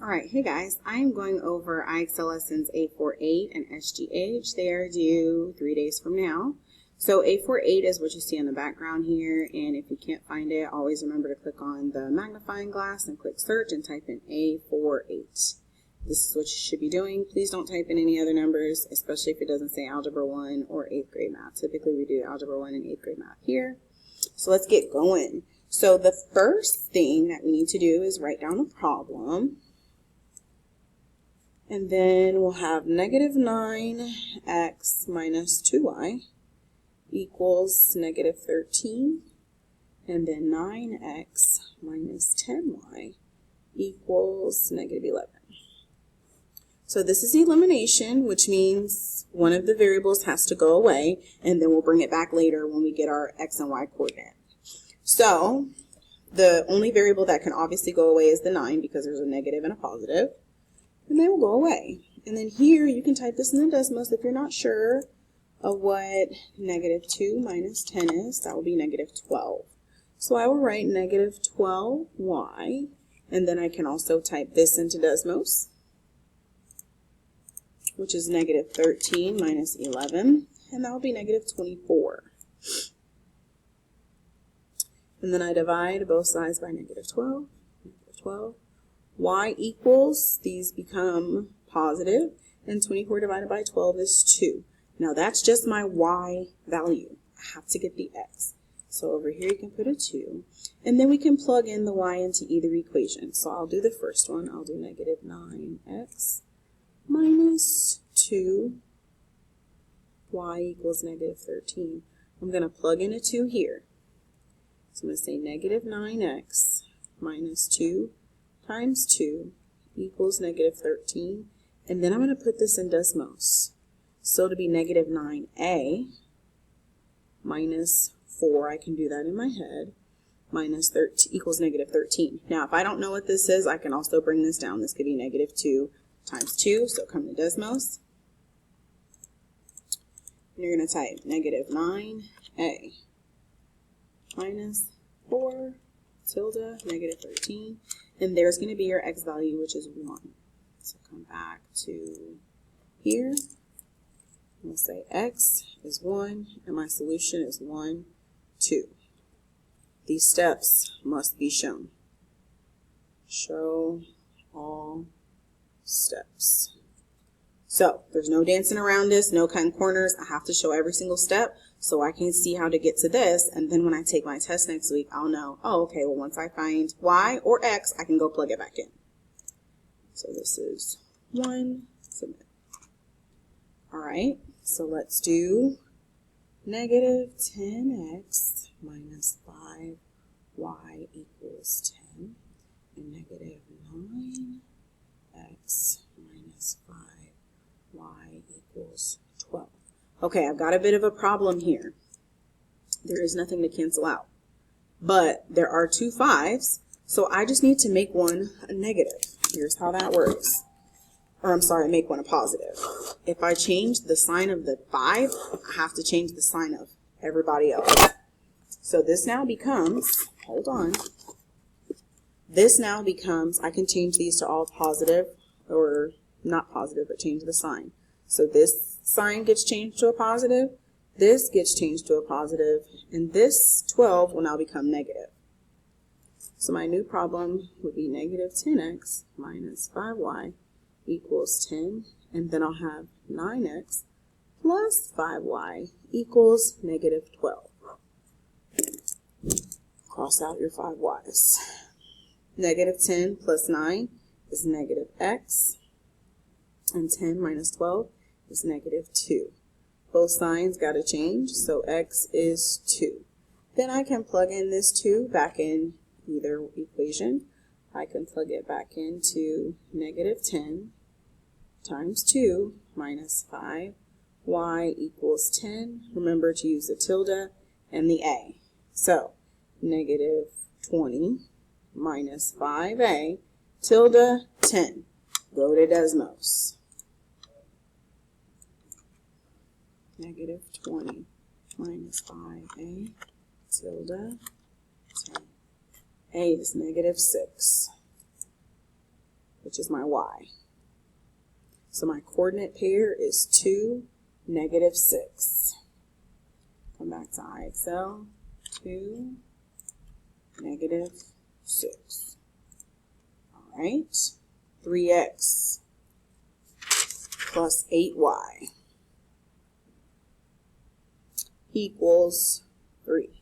Alright, hey guys, I am going over IXL lessons A48 and SGH. They are due 3 days from now. So A48 is what you see in the background here, and if you can't find it, always remember to click on the magnifying glass and click search and type in A48. This is what you should be doing. Please don't type in any other numbers, especially if it doesn't say Algebra 1 or 8th grade math. Typically we do Algebra 1 and 8th grade math here. So let's get going. So the first thing that we need to do is write down a problem. And then we'll have negative 9x minus 2y equals negative 13. And then 9x minus 10y equals negative 11. So this is elimination, which means one of the variables has to go away, and then we'll bring it back later when we get our x and y coordinate. So the only variable that can obviously go away is the 9 because there's a negative and a positive. And they will go away. And then here you can type this in the decimals if you're not sure of what negative 2 minus 10 is. That will be negative 12. So I will write negative 12y, and then I can also type this into decimals, which is negative 13 minus 11, and that will be negative 24. And then I divide both sides by negative 12, negative 12. Y equals, these become positive, and 24 divided by 12 is 2. Now that's just my y value. I have to get the x. So over here you can put a 2, and then we can plug in the y into either equation. So I'll do the first one. I'll do negative 9x minus 2, y equals negative 13. I'm going to plug in a 2 here. So I'm going to say negative 9x minus 2 times 2 equals negative 13, and then I'm going to put this in decimals. So to be negative 9a minus 4, I can do that in my head, minus 13 equals negative 13. Now if I don't know what this is, I can also bring this down. This could be negative 2 times 2, so come to decimals. And you're going to type negative 9a minus 4 tilde negative 13. And there's going to be your x value, which is 1. So come back to here. We'll say x is 1, and my solution is 1, 2. These steps must be shown. Show all steps. So there's no dancing around this, no cutting corners. I have to show every single step so I can see how to get to this, and then when I take my test next week, I'll know, oh, okay, well, once I find y or x, I can go plug it back in. So this is 1, submit. All right, so let's do negative 10x minus 5y equals 10, and negative 9x minus 5y equals 12. Okay, I've got a bit of a problem here. There is nothing to cancel out, but there are 2 5s, so I just need to make one a negative. Here's how that works. Or I'm sorry, make one a positive. If I change the sign of the 5, I have to change the sign of everybody else. So this now becomes, hold on, this now becomes, I can change these to all positive, or not positive, but change the sign. So this sign gets changed to a positive, this gets changed to a positive, and this 12 will now become negative. So my new problem would be negative 10x minus 5y equals 10, and then I'll have 9x plus 5y equals negative 12. Cross out your 5y's. Negative 10 plus 9 is negative x, and 10 minus 12 is negative 2. Both signs got to change, so x is 2. Then I can plug in this 2 back in either equation. I can plug it back into negative 10 times 2 minus 5y equals 10. Remember to use the tilde and the a. So negative 20 minus 5a tilde 10. Go to decimals. Negative 20 minus 5a tilde 10. A is negative 6. which is my y. So my coordinate pair is 2, -6. Come back to IXL, 2, -6. All right, 3x plus 8y equals 3.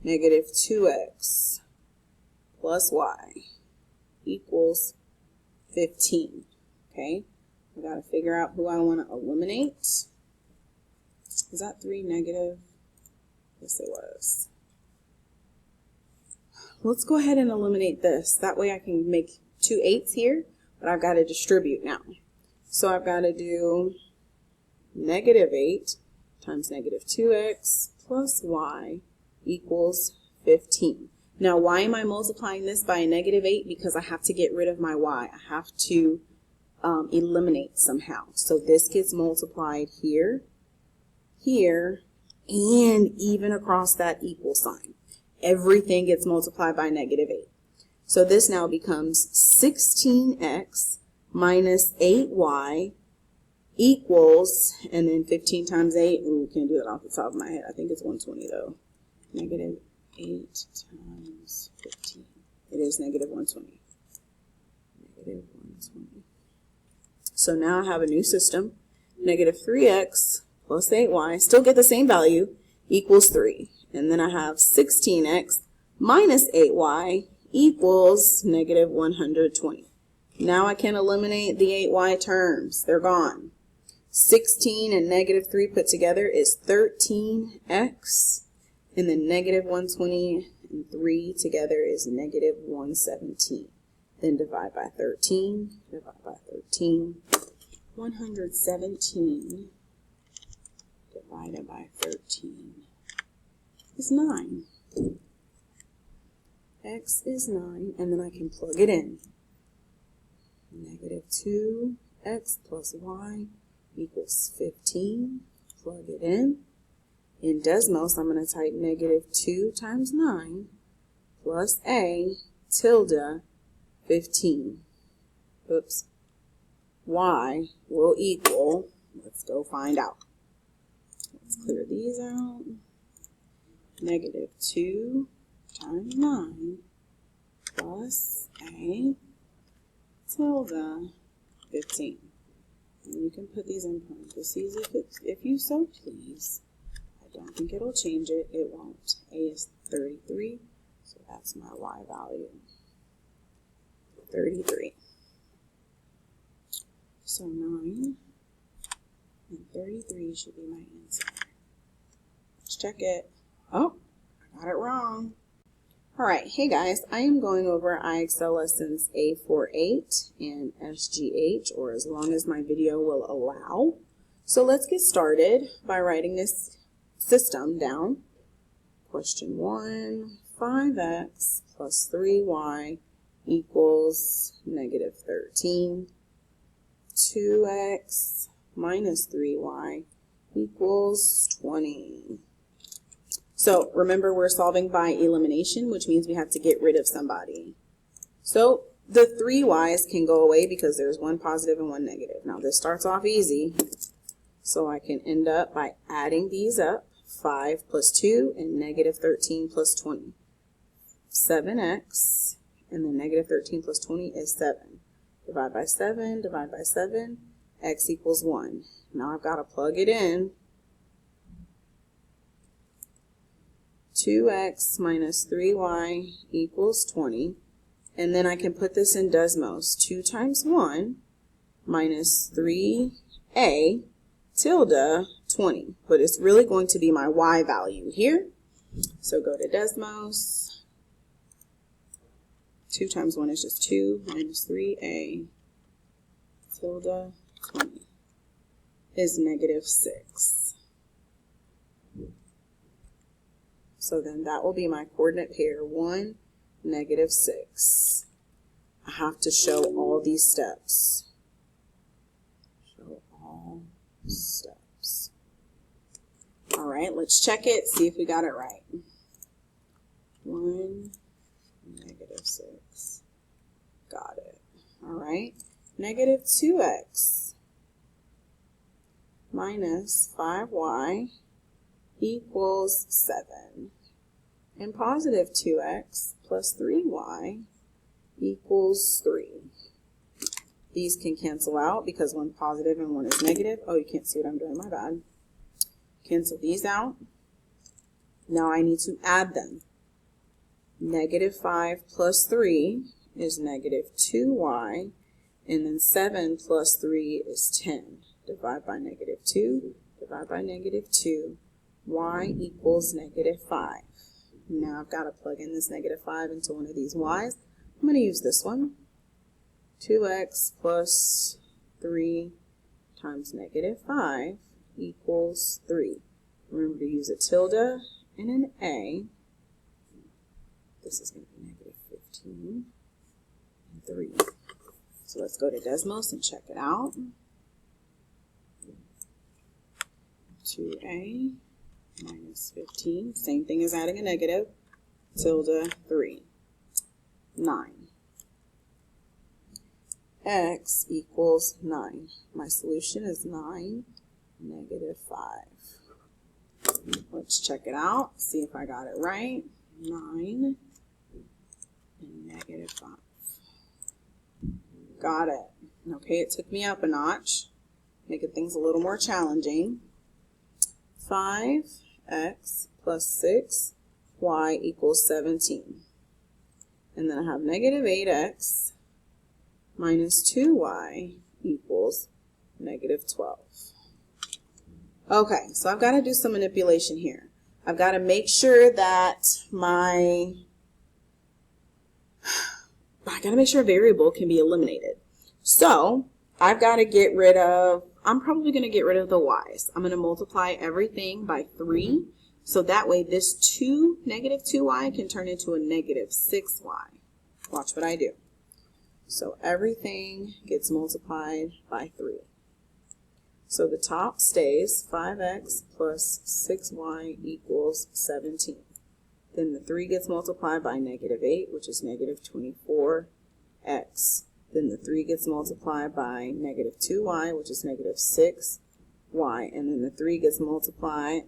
-2x plus y equals 15. Okay, I got to figure out who I want to eliminate. Is that 3 negative? Yes, it was. Let's go ahead and eliminate this. That way I can make 2 8s here, but I've got to distribute now. So I've got to do -8 times -2x plus y equals 15. Now, why am I multiplying this by a -8? Because I have to get rid of my y. I have to eliminate somehow. So this gets multiplied here, here, and even across that equal sign. Everything gets multiplied by -8. So this now becomes 16x minus 8y equals, and then 15 times 8, ooh, can't do that off the top of my head. I think it's 120 though. -8 times 15. It is -120. -120. So now I have a new system. -3x plus 8y, still get the same value, equals 3. And then I have 16x minus 8y equals -120. Now I can eliminate the 8y terms. They're gone. 16 and -3 put together is 13x. And then -120 and 3 together is -117. Then divide by 13. Divide by 13. 117 divided by 13 is 9. X is 9, and then I can plug it in. -2x plus y equals 15. Plug it in. In Desmos, I'm going to type -2 times 9 plus a tilde 15. Oops. Y will equal, let's go find out. Let's clear these out. -2 times 9 plus a tilde 15. And you can put these in parentheses if you so please. I don't think it'll change it. It won't. A is 33, so that's my y value. 33. So 9 and 33 should be my answer. Let's check it. Oh, I got it wrong. All right, hey guys, I am going over IXL lessons A48 and SGH, or as long as my video will allow. So let's get started by writing this system down. Question 1, 5x plus 3y equals -13. 2x minus 3y equals 20. So remember, we're solving by elimination, which means we have to get rid of somebody. So the 3y's can go away because there's one positive and one negative. Now this starts off easy, so I can end up by adding these up. 5 plus 2 and -13 plus 20. 7x, and then -13 plus 20 is 7. Divide by 7, divide by 7, x equals 1. Now I've got to plug it in. 2x minus 3y equals 20. And then I can put this in Desmos. 2 times 1 minus 3a tilde 20. But it's really going to be my y value here. So go to Desmos. 2 times 1 is just 2 minus 3a tilde 20 is -6. So then that will be my coordinate pair 1, -6. I have to show all these steps. Show all steps. All right, let's check it, see if we got it right. 1, -6. Got it. All right? Negative 2x minus 5y equals 7. And positive 2x plus 3y equals 3. These can cancel out because one positive and one is negative. Oh, you can't see what I'm doing, my bad. Cancel these out. Now I need to add them. Negative 5 plus 3 is negative 2y, and then 7 plus 3 is 10. Divide by negative 2, divide by negative 2, y equals negative 5. Now I've got to plug in this negative 5 into one of these y's. I'm going to use this one. 2x plus 3 times negative 5 equals 3. Remember to use a tilde and an a. This is going to be negative 15 and 3. So let's go to Desmos and check it out. 2a minus 15, same thing as adding a negative, tilde 3, 9. X equals 9. My solution is 9, negative 5. Let's check it out, see if I got it right. 9 and negative 5. Got it. Okay, it took me up a notch, making things a little more challenging. 5x plus 6y equals 17. And then I have negative 8x minus 2y equals negative 12. Okay, so I've got to do some manipulation here. I've got to make sure that a variable can be eliminated. So I've got to get rid of, I'm probably going to get rid of the y's. I'm going to multiply everything by 3. So that way this negative 2y can turn into a negative 6y. Watch what I do. So everything gets multiplied by 3. So the top stays 5x plus 6y equals 17. Then the 3 gets multiplied by negative 8, which is negative 24x. Then the 3 gets multiplied by negative 2y, which is negative 6y. And then the 3 gets multiplied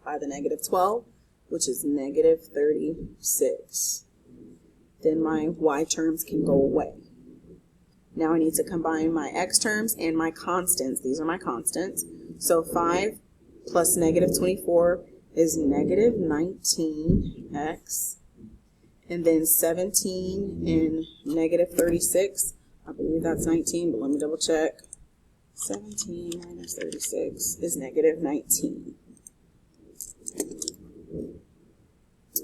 by the negative 12, which is negative 36. Then my y terms can go away. Now I need to combine my x terms and my constants. These are my constants. So 5 plus negative 24 is negative 19x. And then 17 and negative 36, I believe that's 19, but let me double check. 17 minus 36 is negative 19.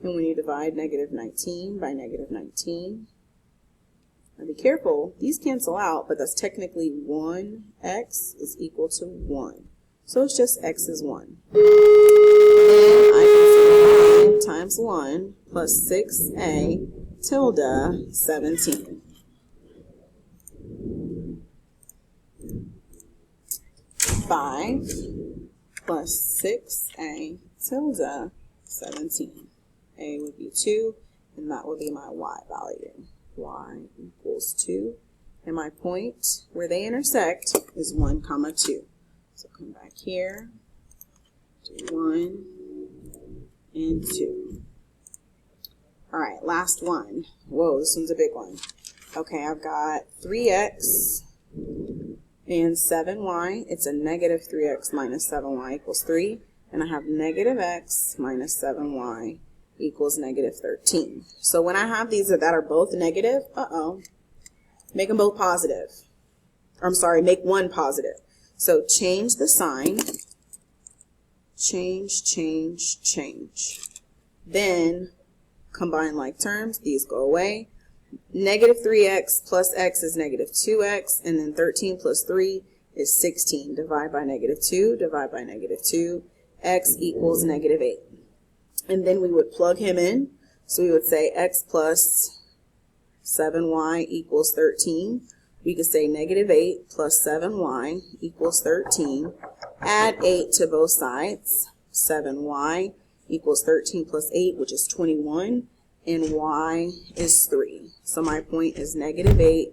And when you divide negative 19 by negative 19, now be careful, these cancel out, but that's technically 1x is equal to 1. So it's just x is 1. Then I can say 9 times 1 plus 6a tilde 17. Five plus 6a tilde 17. A would be 2, and that would be my y value. Y equals 2. And my point where they intersect is 1, 2. So come back here, do 1 and 2. All right, last one. Whoa, this one's a big one. Okay, I've got 3x and 7y. It's a negative 3x minus 7y equals 3. And I have negative x minus 7y equals negative 13. So when I have these that are both negative, make them both positive. Or I'm sorry, make one positive. So change the sign, change. Then combine like terms, these go away. Negative 3x plus x is negative 2x, and then 13 plus 3 is 16. Divide by negative 2, divide by negative 2, x equals negative 8. And then we would plug him in. So we would say x plus 7y equals 13. We could say negative 8 plus 7y equals 13. Add 8 to both sides. 7y equals 13 plus 8, which is 21. and y is 3. So my point is -8